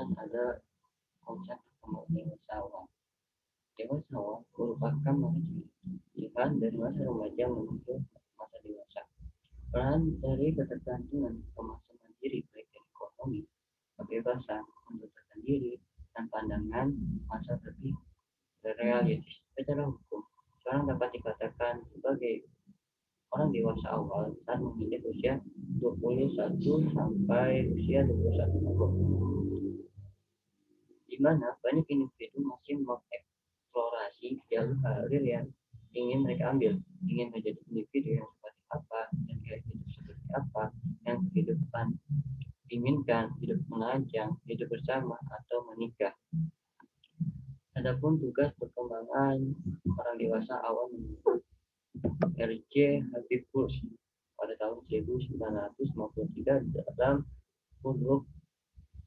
kemudian ada konsep perkembangan dewasa awal. Dewasa awal merupakan masa pilihan dari masa remaja menuju masa dewasa. Peran dari ketergantungan ke masa mandiri baik dari ekonomi, kebebasan, membebaskan diri, dan pandangan masa lebih realistis. Secara hukum, seorang dapat dikatakan sebagai orang dewasa awal saat memilih usia 21 sampai usia 21 tahun, di mana banyak individu masih mengeksplorasi jalur karir yang ingin mereka ambil, ingin menjadi individu yang seperti apa, dan gaya hidup seperti apa, yang kehidupan inginkan, hidup menajam, hidup bersama, atau menikah. Adapun tugas perkembangan orang dewasa awal menurut R.J. Habib Burj pada tahun 1953 dalam Purwok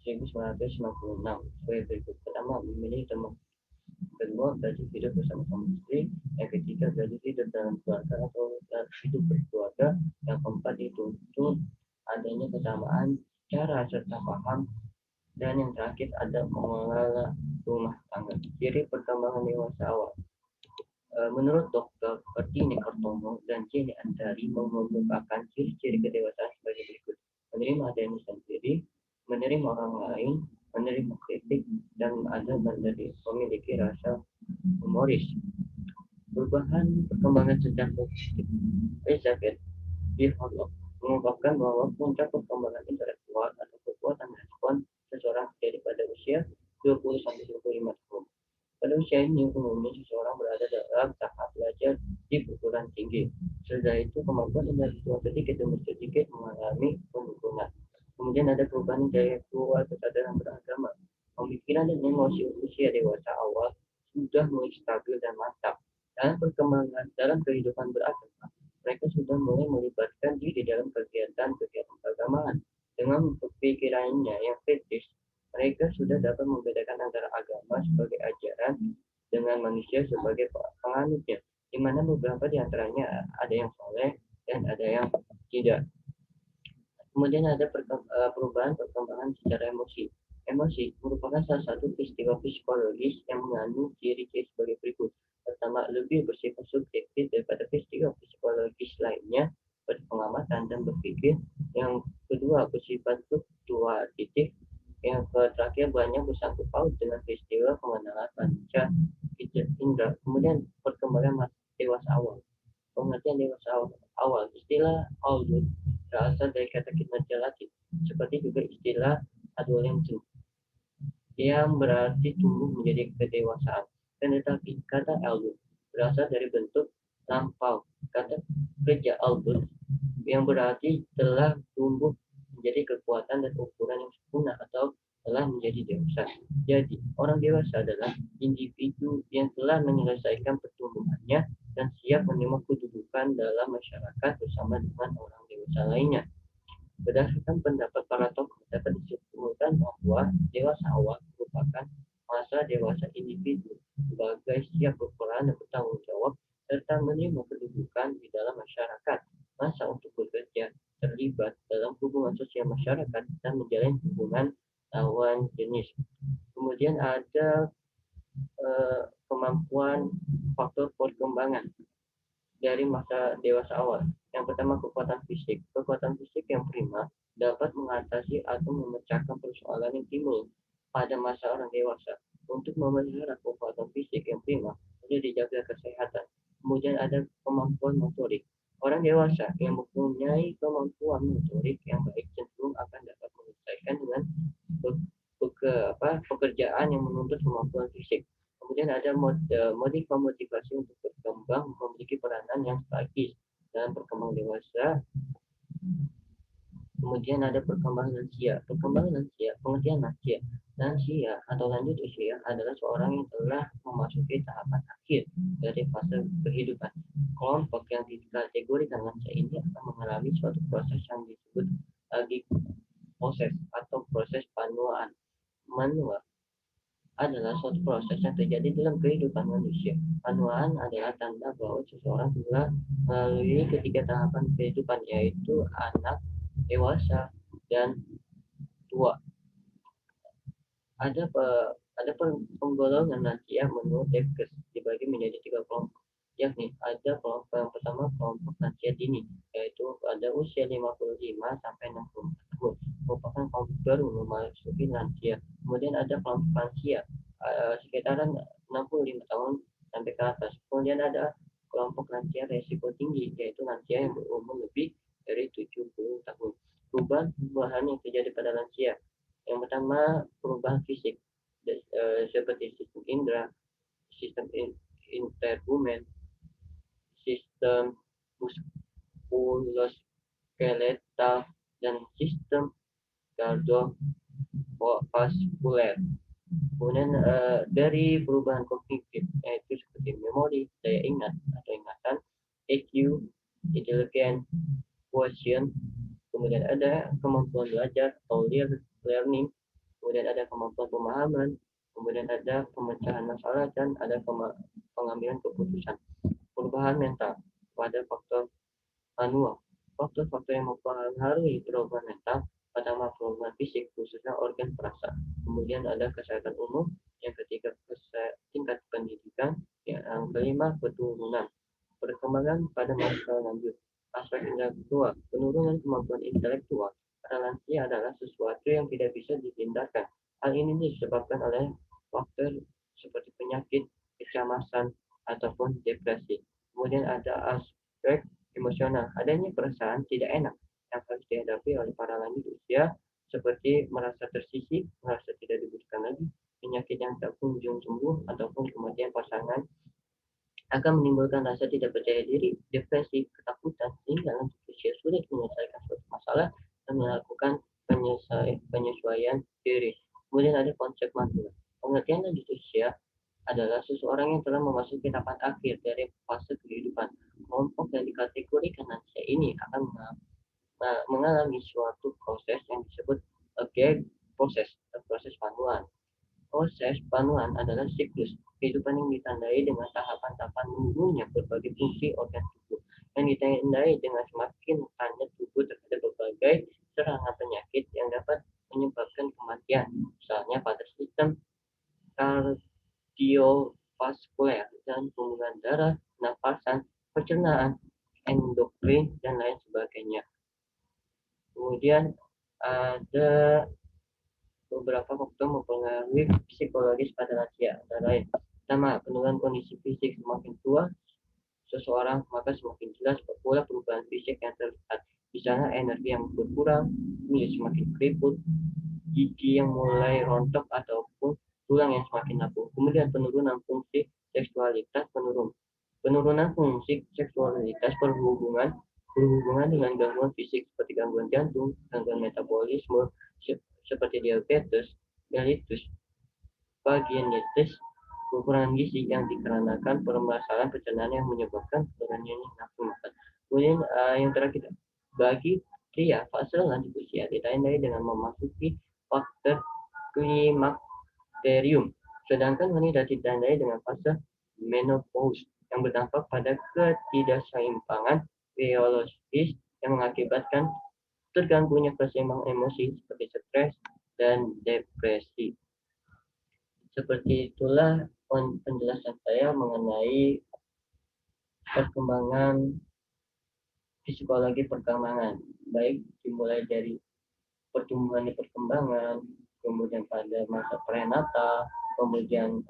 1996 sebagai berikut. Pertama, memilih teman. Kedua, belajar hidup bersama suami istri. Yang ketiga, belajar hidup dalam keluarga atau hidup berkeluarga. Yang keempat, dituntut adanya kesamaan cara serta paham. Dan yang terakhir ada mengelola rumah tangga. Ciri perkembangan dewasa awal. Menurut Dr. Kartini Kartono dan Jenny Andari mengemukakan ciri-ciri kedewasaan sebagai berikut: menerima diri sendiri, menerima orang lain, menerima kritik, dan ada memiliki rasa humoris. Perubahan perkembangan secara positif. Elizabeth B. Hollow mengungkapkan bahwa puncak perkembangan intelektual atau kekuatan respon seseorang terjadi pada usia 20-25 tahun. Pada usia ini, umumnya seseorang berada dalam tahap belajar di perguruan tinggi. Setelah itu, kemampuan intelektual sedikit demi sedikit mengalami penurunan. Kemudian ada perubahan intelektual, kesadaran beragama. Pemikiran dan emosi usia dewasa awal sudah mulai stabil dan mantap. Dalam perkembangan dalam kehidupan beragama, mereka sudah mulai melibatkan diri dalam kegiatan-kegiatan keagamaan. Dengan pikirannya yang kritis, mereka sudah dapat membedakan antara agama sebagai ajaran dengan manusia sebagai penganutnya, di mana beberapa di antaranya ada yang soleh dan ada yang tidak. Kemudian ada perubahan perkembangan secara emosi. Emosi merupakan salah satu peristiwa psikologis yang mengandung ciri-ciri sebagai berikut. Pertama, lebih bersifat subjektif daripada peristiwa psikologis lainnya, seperti pengamatan dan berpikir. Yang kedua, bersifat fluktuatif. Yang terakhir, banyak bersangkut paut dengan peristiwa pengenalan panca indera. Kemudian perkembangan dewasa awal. Pengertian dewasa awal. Istilah adult berasal dari kata kinerja Latin, seperti juga istilah adolescent yang berarti tumbuh menjadi kedewasaan. Dan tetapi kata adult berasal dari bentuk lampau. Kata kerja adult yang berarti telah tumbuh menjadi kekuatan dan ukuran yang sempurna atau telah menjadi dewasa. Jadi, orang dewasa adalah individu yang telah menyelesaikan pertumbuhannya dan siap menerima kedudukan dalam masyarakat bersama dengan orang dewasa lainnya. Berdasarkan pendapat para tokoh, dapat disimpulkan bahwa dewasa awal merupakan masa dewasa individu sebagai siap berperan dan bertanggung jawab serta menerima kedudukan di dalam masyarakat. Masa untuk bekerja, terlibat dalam hubungan sosial masyarakat, dan menjalin hubungan lawan jenis. Kemudian ada kemampuan faktor perkembangan dari masa dewasa awal. Yang pertama, kekuatan fisik. Kekuatan fisik yang prima dapat mengatasi atau memecahkan persoalan yang timbul pada masa orang dewasa. Untuk memelihara kekuatan fisik yang prima, perlu dijaga kesehatan. Kemudian ada kemampuan motorik. Orang dewasa yang mempunyai kemampuan motorik yang baik cenderung akan dapat menyelesaikan dengan pekerjaan yang menuntut kemampuan fisik. Kemudian ada motivasi untuk berkembang memiliki peranan yang strategis dalam perkembangan dewasa. Kemudian ada perkembangan lansia. Perkembangan lansia, pengertian lansia. Lansia atau lanjut usia adalah seorang yang telah memasuki tahapan akhir dari fase kehidupan. Kelompok yang dikategorikan lansia ini akan mengalami suatu proses yang disebut lagi proses atau proses panuaan. Manual adalah suatu proses yang terjadi dalam kehidupan manusia. Panuaan adalah tanda bahwa seseorang telah melalui ketiga tahapan kehidupan, yaitu anak, dewasa, dan tua. Ada penggolongan lansia menurut Debkes dibagi menjadi 3 kelompok, yakni ada kelompok yang pertama kelompok lansia dini, yaitu pada usia 55 sampai 64 tahun, merupakan kelompok baru memasuki lansia. Kemudian ada kelompok lansia sekitaran 65 tahun sampai ke atas. Kemudian ada kelompok lansia resiko tinggi, yaitu lansia yang berumur lebih dari 70 tahun. Perubahan yang terjadi pada lansia. Yang pertama, perubahan fisik seperti sistem indera, sistem intergumen, sistem muskuloskeletal, dan sistem kardiovaskuler. Kemudian dari perubahan kognitif, yaitu seperti memori, daya ingat atau ingatan, EQ, intelligence, quotient, kemudian ada kemampuan belajar atau learning, kemudian ada kemampuan pemahaman, kemudian ada pemecahan masalah, dan ada pengambilan keputusan. Perubahan mental pada faktor manual. Faktor-faktor yang mempengaruhi perubahan mental pertama perubahan fisik khususnya organ perasa, kemudian ada kesehatan umum, yang ketiga tingkat pendidikan, yang kelima keturunan. Perkembangan pada masa lanjut. Aspek intelektual, penurunan kemampuan intelektual pada lansia adalah sesuatu yang tidak bisa dihindarkan. Hal ini disebabkan oleh faktor seperti penyakit, kecemasan, ataupun depresi. Kemudian ada aspek emosional, adanya perasaan tidak enak yang harus dihadapi oleh para lanjut usia, seperti merasa tersisih, merasa tidak dibutuhkan lagi, penyakit yang tak kunjung sembuh, ataupun kematian pasangan akan menimbulkan rasa tidak percaya diri, depresi, ketakutan, sehingga lanjut usia sulit menyelesaikan suatu masalah dan melakukan penyesuaian diri. Kemudian ada konsep manula. Pengertian lanjut usia adalah seseorang yang telah memasuki tahapan akhir dari fase kehidupan. Kelompok yang dikategorikan lansia ini akan mengalami suatu proses yang disebut proses panuan. Proses panuan adalah siklus kehidupan yang ditandai dengan tahapan-tahapan menurunnya berbagai fungsi organ tubuh, yang ditandai dengan semakin rentannya tubuh terhadap berbagai serangan penyakit yang dapat menyebabkan kematian, misalnya pada sistem kardiovaskuler dan pembuluh darah, napasan, pencernaan, endokrin, dan lain sebagainya. Kemudian ada beberapa faktor mempengaruhi psikologis pada lansia, antara lain pertama penurunan kondisi fisik. Semakin tua seseorang maka semakin jelas pula perubahan fisik yang terlihat, misalnya energi yang berkurang, kulit semakin keriput, gigi yang mulai rontok, ataupun tulang yang semakin rapuh. Kemudian penurunan fungsi seksualitas penurunan fungsi seksualitas berhubungan dengan gangguan fisik seperti gangguan jantung, gangguan metabolisme seperti diabetes, mellitus, vaginitis, kekurangan gizi yang dikarenakan permasalahan pencernaan yang menyebabkan turunnya nafsu makan. Kemudian yang terakhir, bagi pria fase lanjut usia ditandai dengan memasuki fase klimakterium, sedangkan wanita ditandai dengan fase menopause yang berdampak pada ketidakseimbangan biologis yang mengakibatkan terganggunya keseimbangan emosi seperti stres dan depresi. Seperti itulah penjelasan saya mengenai perkembangan psikologi perkembangan, baik dimulai dari pertumbuhan di perkembangan, kemudian pada masa prenatal, kemudian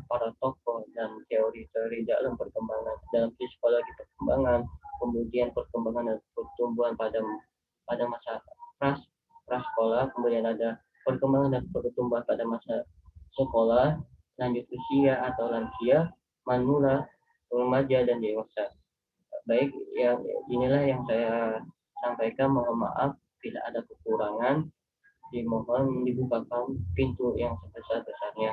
para tokoh dan teori-teori dalam perkembangan dalam psikologi perkembangan, kemudian perkembangan dan pertumbuhan pada masa prasekolah, kemudian ada perkembangan dan pertumbuhan pada masa sekolah, lanjut usia atau lansia, manula, remaja, dan dewasa. Baik, ya inilah yang saya sampaikan. Mohon maaf bila ada kekurangan. Dimohon dibukakan pintu yang sebesar-besarnya.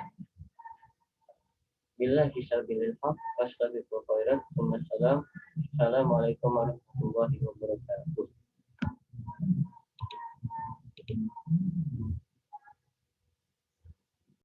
Bila kisah bilil haq, astagfirullah, Assalamualaikum warahmatullahi wabarakatuh.